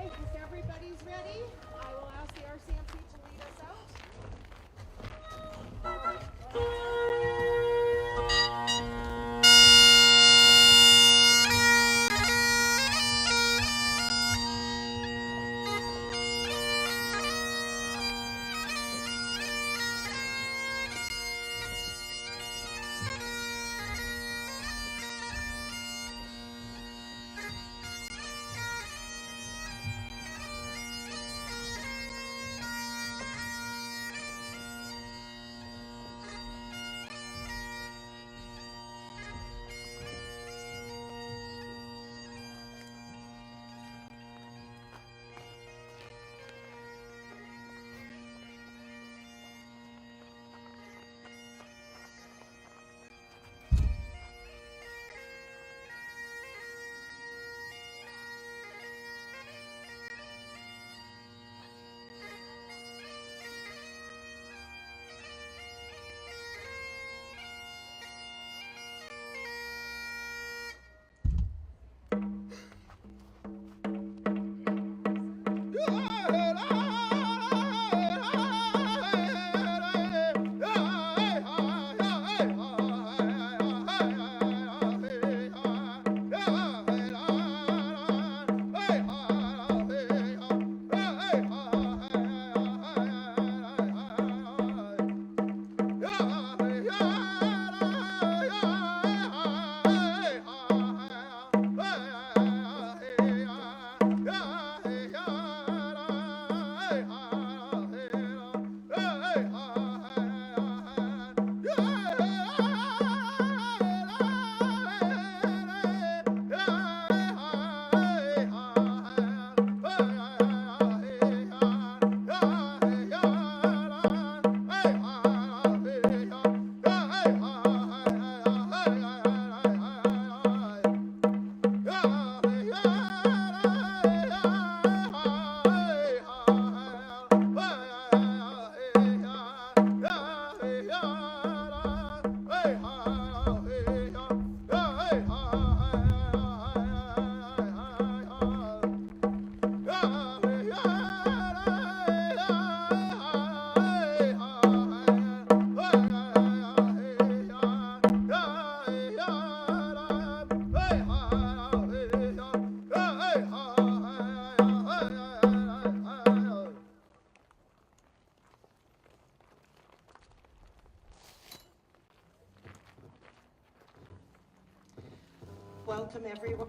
Okay, if everybody's ready, I will ask the RCMP to lead us out. Welcome, everyone.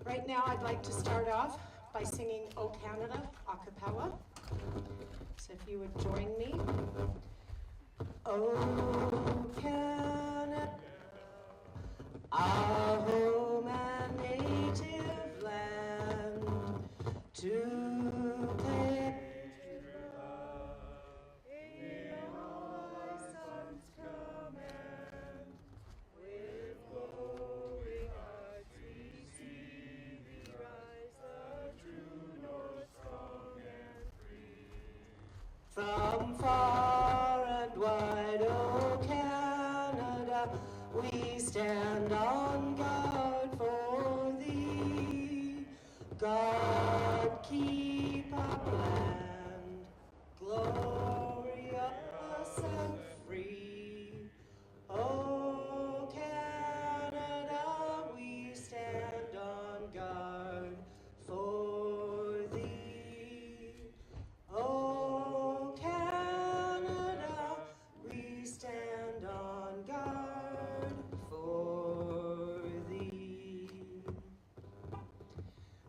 Right now, I'd like to start off by singing "O Canada" a cappella. So if you would join me. O Canada, our home and native land, to claim in all thy son's command. With glowing hearts we see thee rise, the true North, strong and free. From far and wide, O Canada, we stand on guard for thee. God keep our land glorious and free. O Canada, we stand on guard for thee. O Canada, we stand on guard for thee.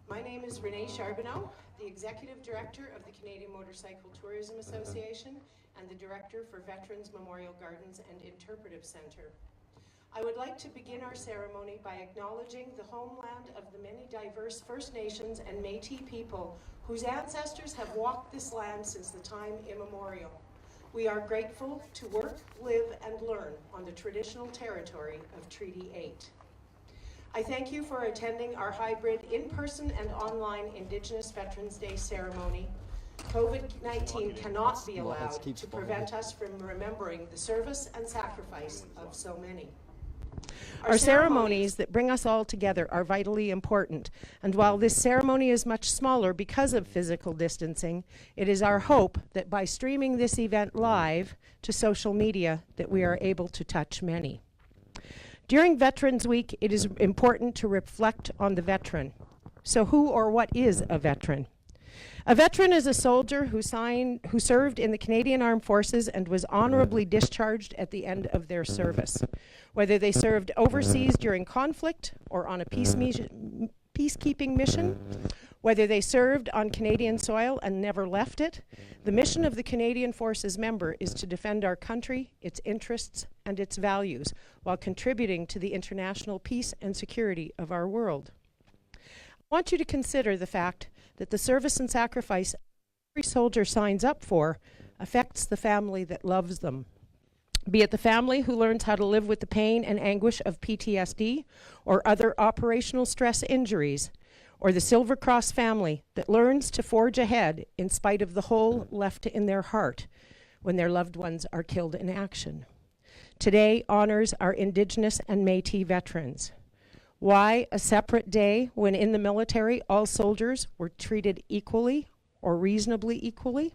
My name is Renee Charbonneau, the Executive Director of the Canadian Motorcycle Tourism Association and the Director for Veterans Memorial Gardens and Interpretive Centre. I would like to begin our ceremony by acknowledging the homeland of the many diverse First Nations and Métis people whose ancestors have walked this land since the time immemorial. We are grateful to work, live, and learn on the traditional territory of Treaty 8. I thank you for attending our hybrid in-person and online Indigenous Veterans Day ceremony. COVID-19 cannot be allowed to prevent us from remembering the service and sacrifice of so many. Our ceremonies that bring us all together are vitally important, and while this ceremony is much smaller because of physical distancing, it is our hope that by streaming this event live to social media that we are able to touch many. During Veterans Week, it is important to reflect on the veteran. So who or what is a veteran? A veteran is a soldier who served in the Canadian Armed Forces and was honorably discharged at the end of their service. Whether they served overseas during conflict or on a peacekeeping mission, whether they served on Canadian soil and never left it, the mission of the Canadian Forces member is to defend our country, its interests, and its values, while contributing to the international peace and security of our world. I want you to consider the fact that the service and sacrifice every soldier signs up for affects the family that loves them. Be it the family who learns how to live with the pain and anguish of PTSD or other operational stress injuries, or the Silver Cross family that learns to forge ahead in spite of the hole left in their heart when their loved ones are killed in action. Today honors our Indigenous and Métis veterans. Why a separate day when in the military all soldiers were treated equally or reasonably equally?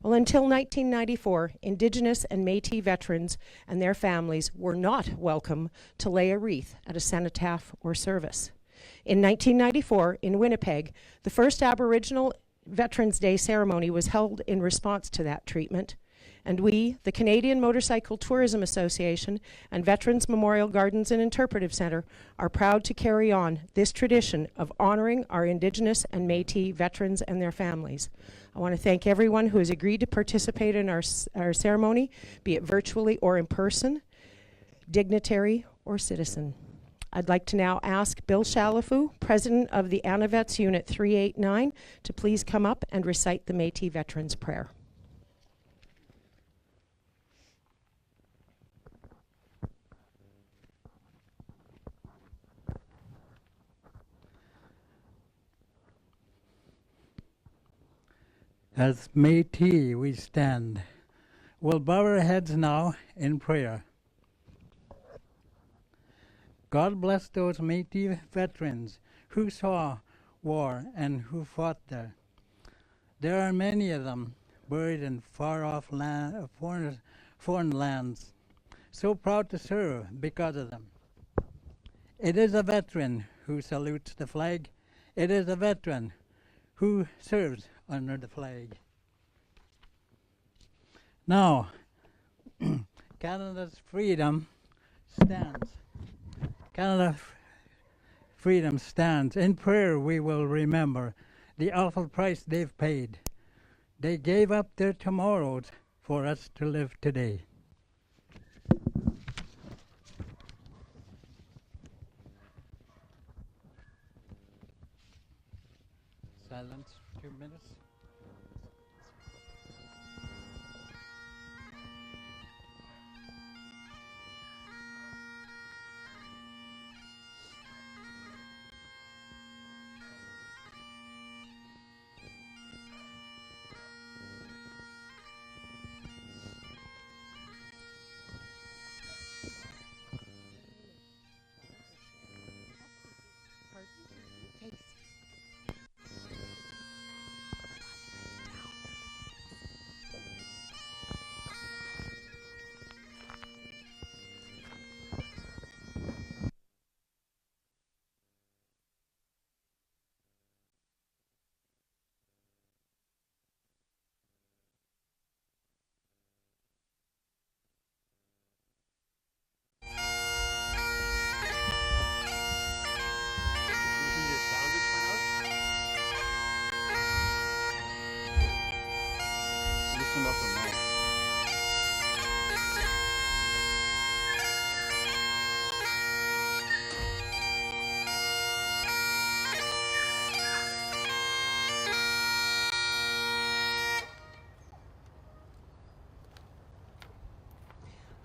Well, until 1994, Indigenous and Métis veterans and their families were not welcome to lay a wreath at a cenotaph or service. In 1994, in Winnipeg, the first Aboriginal Veterans Day ceremony was held in response to that treatment, and we, the Canadian Motorcycle Tourism Association and Veterans Memorial Gardens and Interpretive Centre, are proud to carry on this tradition of honoring our Indigenous and Métis veterans and their families. I want to thank everyone who has agreed to participate in our ceremony, be it virtually or in person, dignitary or citizen. I'd like to now ask Bill Shalafu, President of the Anavets Unit 389, to please come up and recite the Métis Veterans Prayer. As Métis we stand. We'll bow our heads now in prayer. God bless those Métis veterans who saw war and who fought there. There are many of them buried in far-off foreign lands, so proud to serve because of them. It is a veteran who salutes the flag. It is a veteran who serves under the flag. Now, Canada's freedom stands. Canada's freedom stands. In prayer we will remember the awful price they've paid. They gave up their tomorrows for us to live today. Silence for 2 minutes.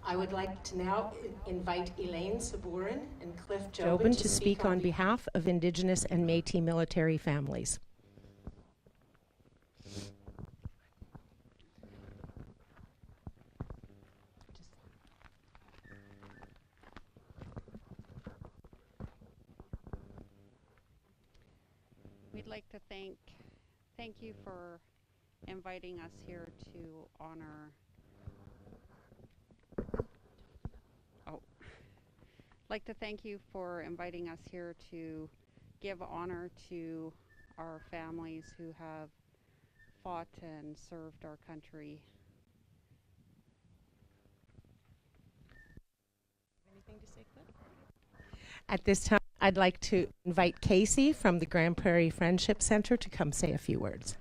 I would like to now invite Elaine Sabourin and Cliff Jobin to speak on behalf of Indigenous and Métis military families. We'd like to thank you for inviting us here to honor. Like to thank you for inviting us here to give honor to our families who have fought and served our country. Anything to say, Cliff? At this time, I'd like to invite Casey from the Grand Prairie Friendship Center to come say a few words.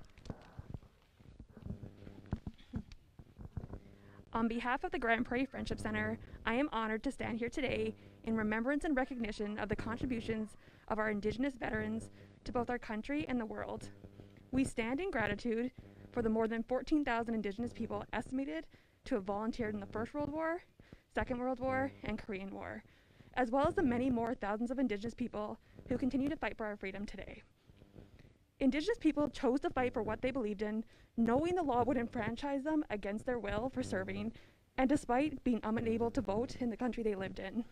On behalf of the Grand Prairie Friendship Center, I am honored to stand here today in remembrance and recognition of the contributions of our Indigenous veterans to both our country and the world. We stand in gratitude for the more than 14,000 Indigenous people estimated to have volunteered in the First World War, Second World War, and Korean War, as well as the many more thousands of Indigenous people who continue to fight for our freedom today. Indigenous people chose to fight for what they believed in, knowing the law would enfranchise them against their will for serving, and despite being unable to vote in the country they lived in.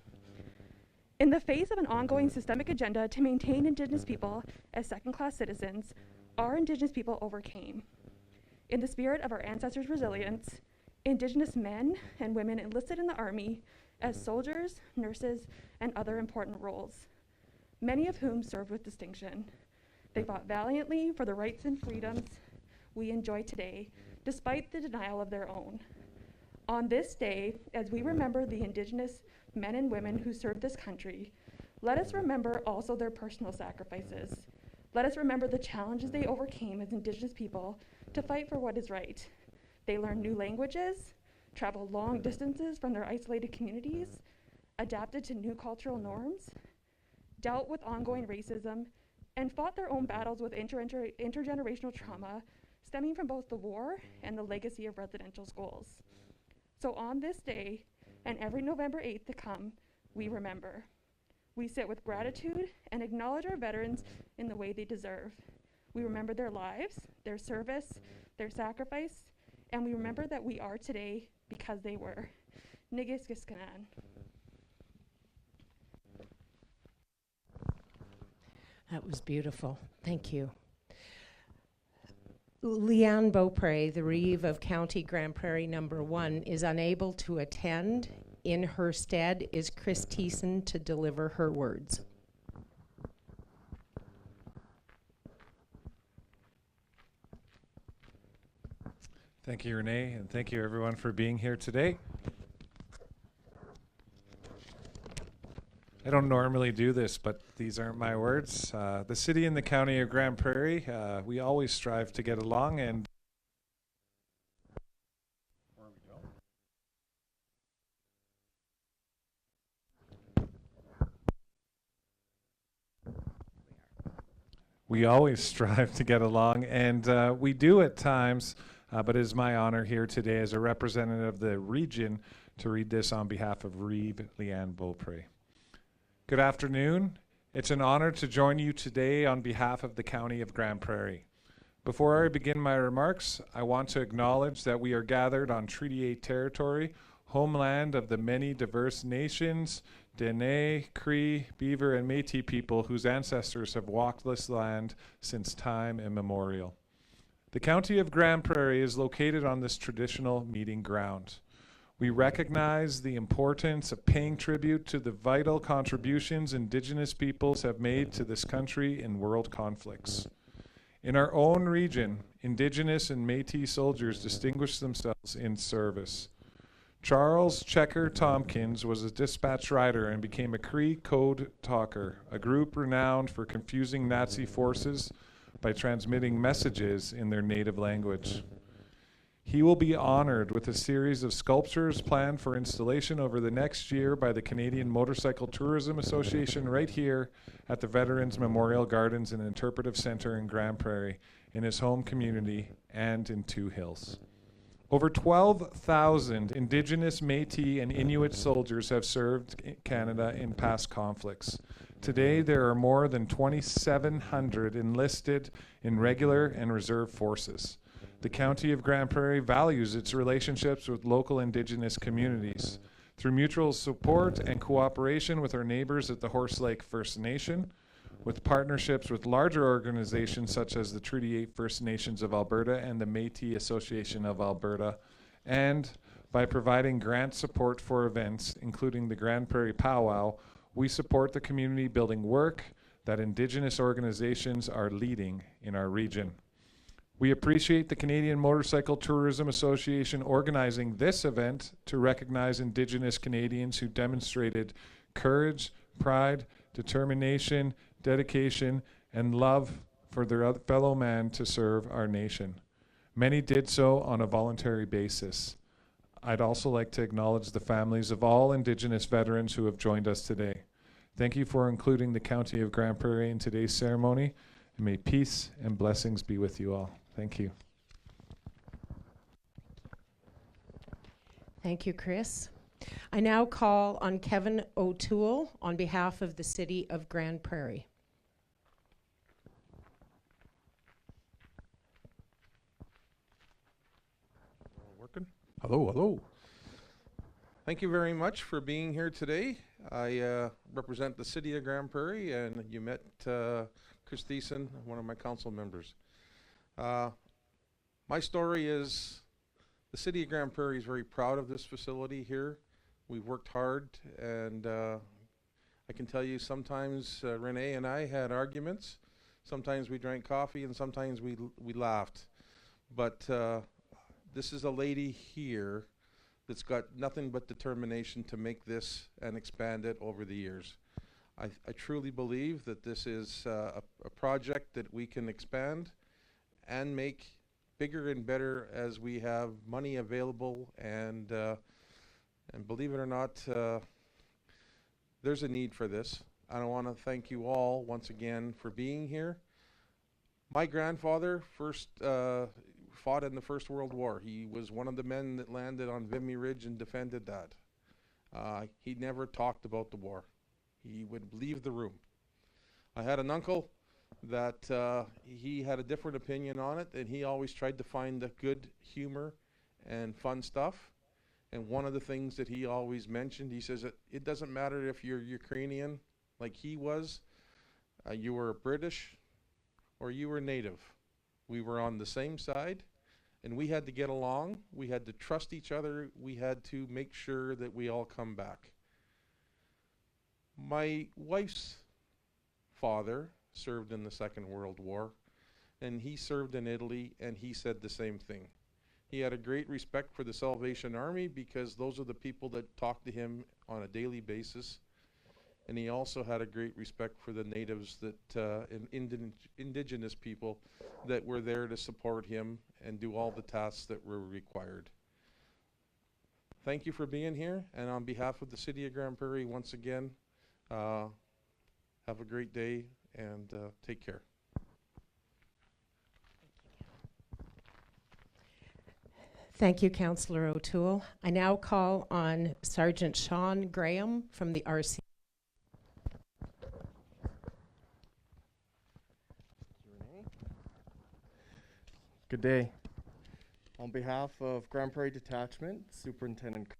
In the face of an ongoing systemic agenda to maintain Indigenous people as second-class citizens, our Indigenous people overcame. In the spirit of our ancestors' resilience, Indigenous men and women enlisted in the Army as soldiers, nurses, and other important roles, many of whom served with distinction. They fought valiantly for the rights and freedoms we enjoy today, despite the denial of their own. On this day, as we remember the Indigenous men and women who served this country, let us remember also their personal sacrifices. Let us remember the challenges they overcame as Indigenous people to fight for what is right. They learned new languages, traveled long distances from their isolated communities, adapted to new cultural norms, dealt with ongoing racism, and fought their own battles with intergenerational trauma stemming from both the war and the legacy of residential schools. So on this day, and every November 8th to come, we remember. We sit with gratitude and acknowledge our veterans in the way they deserve. We remember their lives, their service, their sacrifice, and we remember that we are today because they were. Nigis Giskanan. That was beautiful. Thank you. Leanne Beaupre, the Reeve of County Grand Prairie number 1, is unable to attend. In her stead is Chris Thiessen to deliver her words. Thank you, Renee, and thank you everyone for being here today. I don't normally do this, but these aren't my words. The city and the county of Grand Prairie, we always strive to get along, and we always strive to get along, and we do at times, but it is my honor here today as a representative of the region to read this on behalf of Reeve Leanne Beaupre. Good afternoon. It's an honor to join you today on behalf of the County of Grand Prairie. Before I begin my remarks, I want to acknowledge that we are gathered on Treaty 8 territory, homeland of the many diverse nations, Dene, Cree, Beaver, and Métis people whose ancestors have walked this land since time immemorial. The County of Grand Prairie is located on this traditional meeting ground. We recognize the importance of paying tribute to the vital contributions Indigenous peoples have made to this country in world conflicts. In our own region, Indigenous and Métis soldiers distinguished themselves in service. Charles Checker Tompkins was a dispatch rider and became a Cree code talker, a group renowned for confusing Nazi forces by transmitting messages in their native language. He will be honored with a series of sculptures planned for installation over the next year by the Canadian Motorcycle Tourism Association right here at the Veterans Memorial Gardens and Interpretive Centre in Grand Prairie, in his home community and in Two Hills. Over 12,000 Indigenous, Métis, and Inuit soldiers have served Canada in past conflicts. Today, there are more than 2,700 enlisted in regular and reserve forces. The County of Grand Prairie values its relationships with local Indigenous communities. Through mutual support and cooperation with our neighbors at the Horse Lake First Nation, with partnerships with larger organizations such as the Treaty 8 First Nations of Alberta and the Métis Association of Alberta, and by providing grant support for events, including the Grand Prairie Powwow, we support the community building work that Indigenous organizations are leading in our region. We appreciate the Canadian Motorcycle Tourism Association organizing this event to recognize Indigenous Canadians who demonstrated courage, pride, determination, dedication, and love for their fellow man to serve our nation. Many did so on a voluntary basis. I'd also like to acknowledge the families of all Indigenous veterans who have joined us today. Thank you for including the County of Grand Prairie in today's ceremony, and may peace and blessings be with you all. Thank you. Thank you, Chris. I now call on Kevin O'Toole on behalf of the City of Grand Prairie. Working? Hello, hello. Thank you very much for being here today. I represent the City of Grand Prairie, and you met Chris Thiessen, one of my council members. My story is the City of Grand Prairie is very proud of this facility here. We've worked hard, and I can tell you sometimes Renee and I had arguments. Sometimes we drank coffee, and sometimes we laughed. But this is a lady here that's got nothing but determination to make this and expand it over the years. I truly believe that this is a project that we can expand and make bigger and better as we have money available, and believe it or not, there's a need for this. I want to thank you all once again for being here. My grandfather first fought in the First World War. He was one of the men that landed on Vimy Ridge and defended that. He never talked about the war. He would leave the room. I had an uncle that he had a different opinion on it, and he always tried to find the good humor and fun stuff. And one of the things that he always mentioned, he says, it doesn't matter if you're Ukrainian like he was, you were British, or you were Native. We were on the same side, and we had to get along. We had to trust each other. We had to make sure that we all come back. My wife's father served in the Second World War, and he served in Italy, and he said the same thing. He had a great respect for the Salvation Army because those are the people that talk to him on a daily basis. And he also had a great respect for the natives that and indigenous people that were there to support him and do all the tasks that were required. Thank you for being here, and on behalf of the City of Grand Prairie, once again, have a great day and take care. Thank you, Councillor O'Toole. I now call on Sergeant Sean Graham from the RC. Good day. On behalf of Grand Prairie Detachment, Superintendent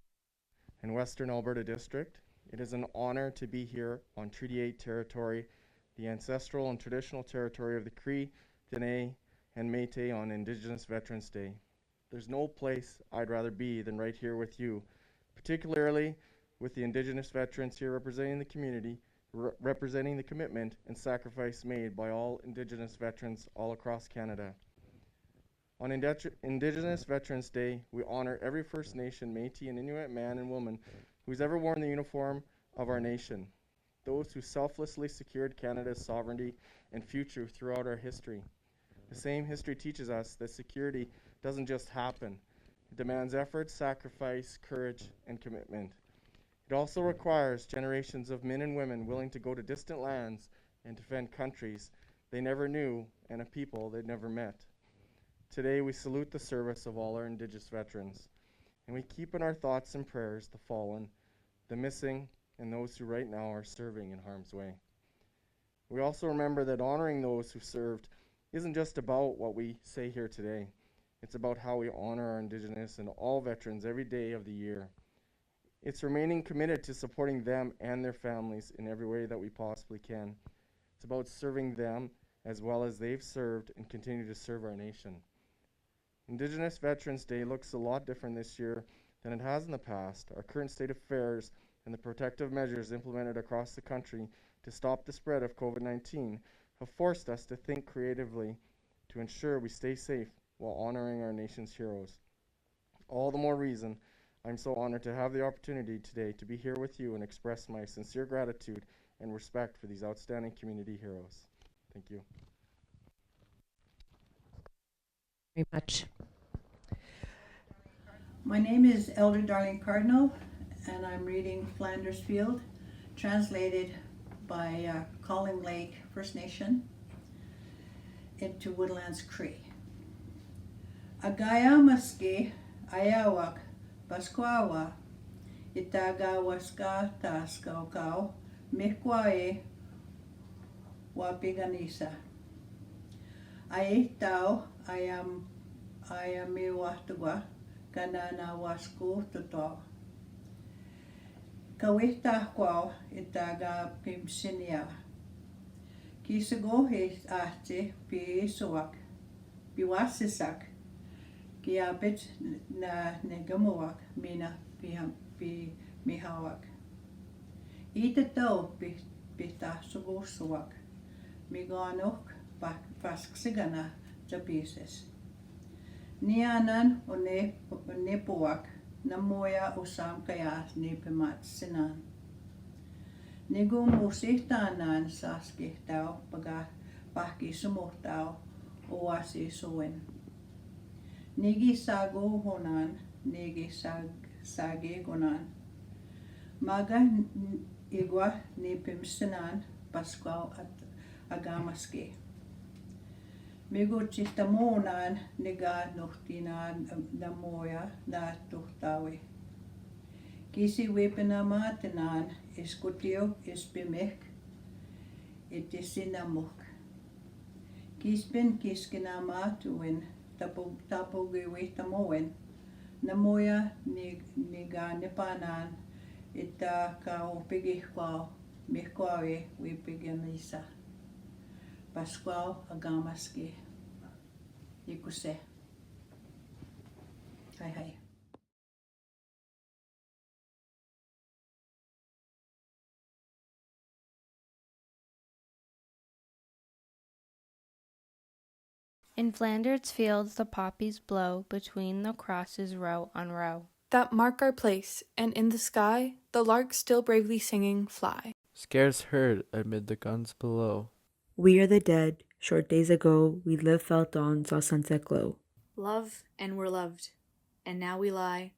and Western Alberta District, it is an honor to be here on Treaty 8 territory, the ancestral and traditional territory of the Cree, Dene, and Métis on Indigenous Veterans Day. There's no place I'd rather be than right here with you, particularly with the Indigenous veterans here representing the community, representing the commitment and sacrifice made by all Indigenous veterans all across Canada. On Indigenous Veterans Day, we honor every First Nation, Métis, and Inuit man and woman who's ever worn the uniform of our nation, those who selflessly secured Canada's sovereignty and future throughout our history. The same history teaches us that security doesn't just happen. It demands effort, sacrifice, courage, and commitment. It also requires generations of men and women willing to go to distant lands and defend countries they never knew and a people they'd never met. Today, we salute the service of all our Indigenous veterans, and we keep in our thoughts and prayers the fallen, the missing, and those who right now are serving in harm's way. We also remember that honoring those who served isn't just about what we say here today. It's about how we honor our Indigenous and all veterans every day of the year. It's remaining committed to supporting them and their families in every way that we possibly can. It's about serving them as well as they've served and continue to serve our nation. Indigenous Veterans Day looks a lot different this year than it has in the past. Our current state of affairs and the protective measures implemented across the country to stop the spread of COVID-19 have forced us to think creatively to ensure we stay safe while honoring our nation's heroes. All the more reason I'm so honored to have the opportunity today to be here with you and express my sincere gratitude and respect for these outstanding community heroes. Thank you. Very much. My name is Elder Darlene Cardinal, and I'm reading Flanders Field, translated by Calling Lake First Nation into Woodlands Cree. Agaya maski ayawak pasquawa itagawaska taskau mikwae wapiganisa. Aitau ayamiwahtuwa kanana wasku toto. Kawita kwao itaga pimsinia. Kisago he ahte pi suwak, biwasisak, kiabit na negamuak mina pi mihawak. Ita tau pita sugo suwak, miganok pasksigana japises. Nianan one puak namoya usam kaya ni pimat sinan. Nigu musihtanan saskihtau pahki sumuhtau oasi suin. Nigi sagu honan, nigi sagi gonan. Maga igwa ni pimsinan pasquau at agamaski. Migu chihtamonan niga nuhtinan namoya na tuhtawi. Kisi wipinamatinan iskutio ispimek itisinamuk. Kispin kiskinamatuin tapugiwitamoin namoya niga nipanan ita kau pigihwao mihkwawi wipiganisa. Pasquao agamaski ikuse. Hai hai. In Flanders fields the poppies blow between the crosses row on row. That mark our place, and in the sky the larks still bravely singing fly. Scarce heard amid the guns below. We are the dead. Short days ago we lived, felt dawn, saw sunset glow. Love and were loved, and now we lie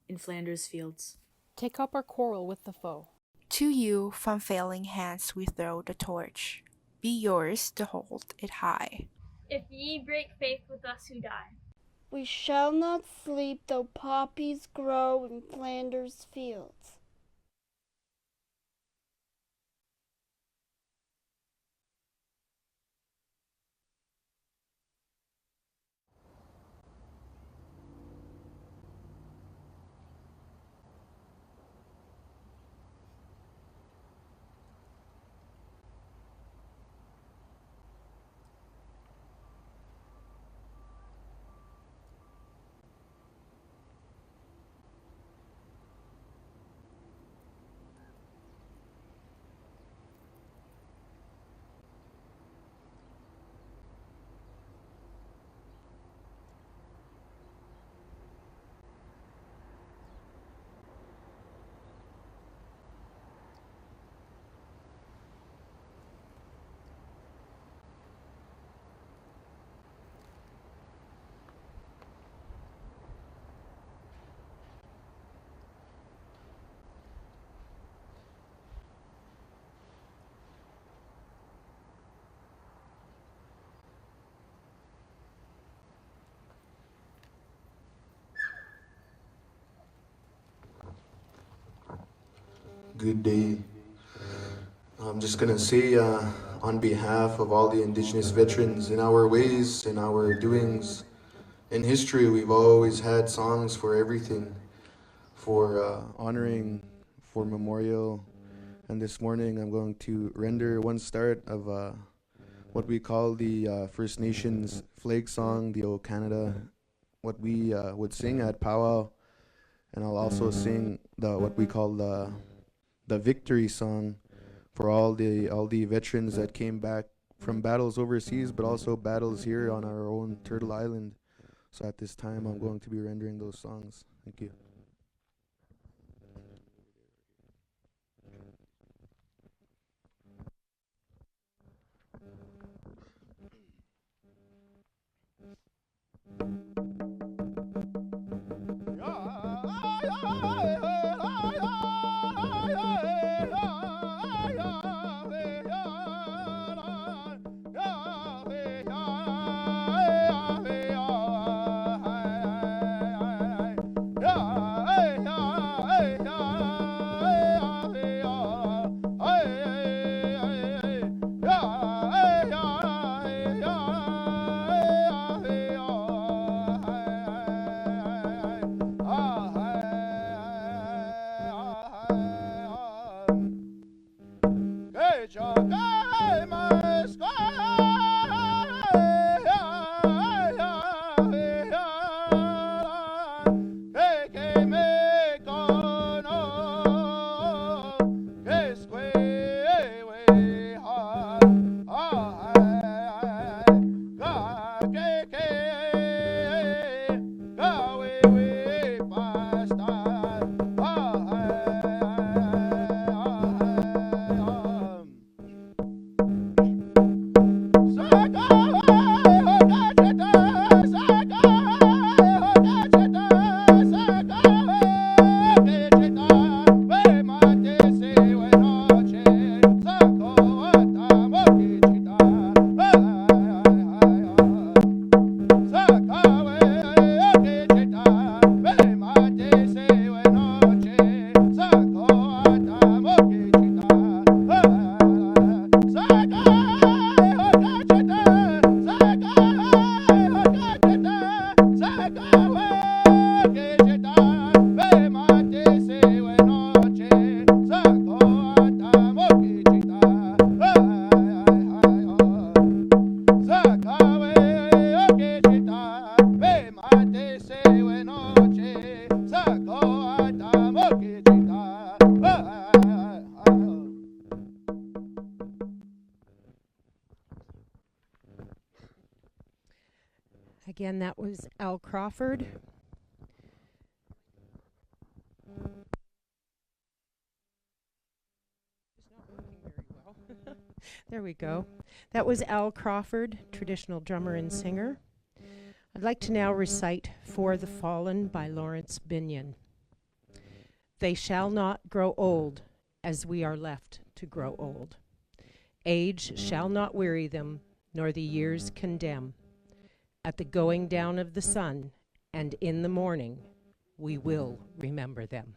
in Flanders fields. Take up our quarrel with the foe. To you from failing hands we throw the torch. Be yours to hold it high. If ye break faith with us who die. We shall not sleep though poppies grow in Flanders fields. Good day. I'm just gonna say on behalf of all the Indigenous veterans, in our ways, in our doings, in history, we've always had songs for everything, for honoring, for memorial, And this morning I'm going to render one start of what we call the First Nations flag song, the O Canada, what we would sing at powwow. And I'll also sing what we call the victory song for all the veterans that came back from battles overseas, but also battles here on our own Turtle Island. So at this time, I'm going to be rendering those songs. Thank you. Again, that was Al Crawford. It's not working very well. There we go. That was Al Crawford, traditional drummer and singer. I'd like to now recite For the Fallen by Lawrence Binion. They shall not grow old as we are left to grow old. Age shall not weary them, nor the years condemn. At the going down of the sun and in the morning, we will remember them.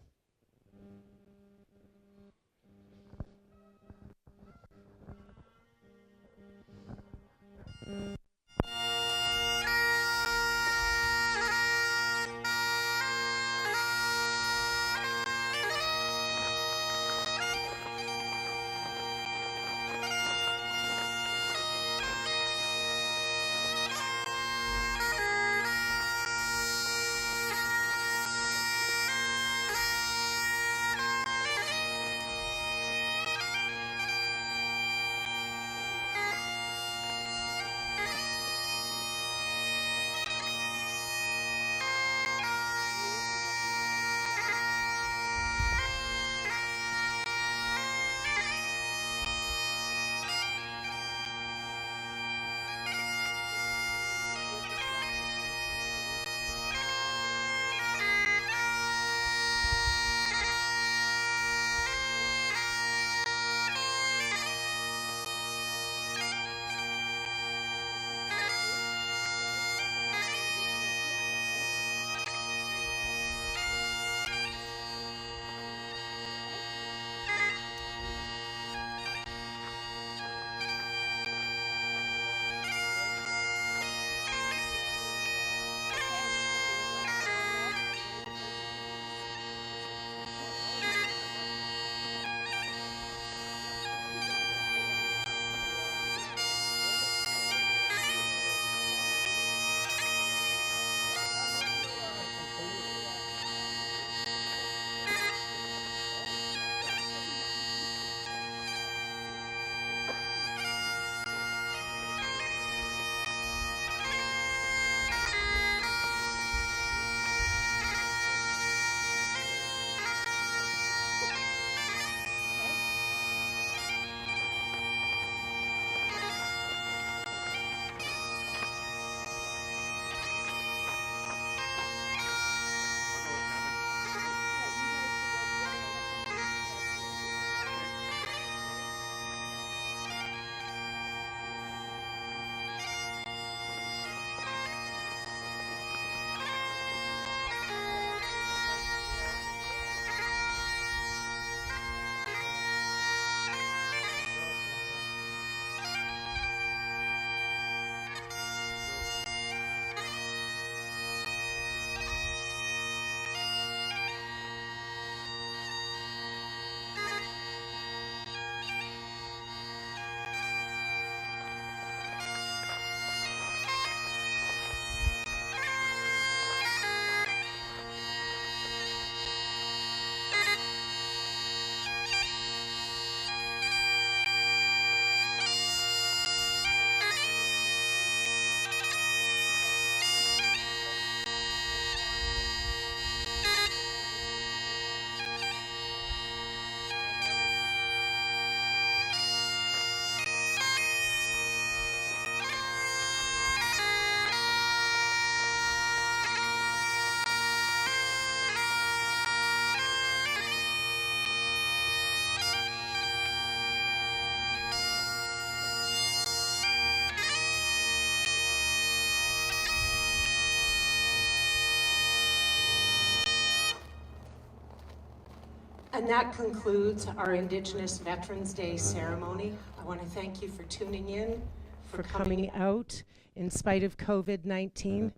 And that concludes our Indigenous Veterans Day ceremony. I want to thank you for tuning in, for coming out in spite of COVID-19.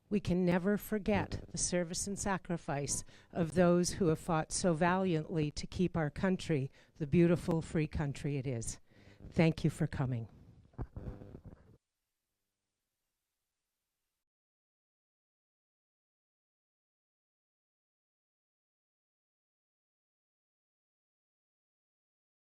We can never forget the service and sacrifice of those who have fought so valiantly to keep our country the beautiful, free country it is. Thank you for coming.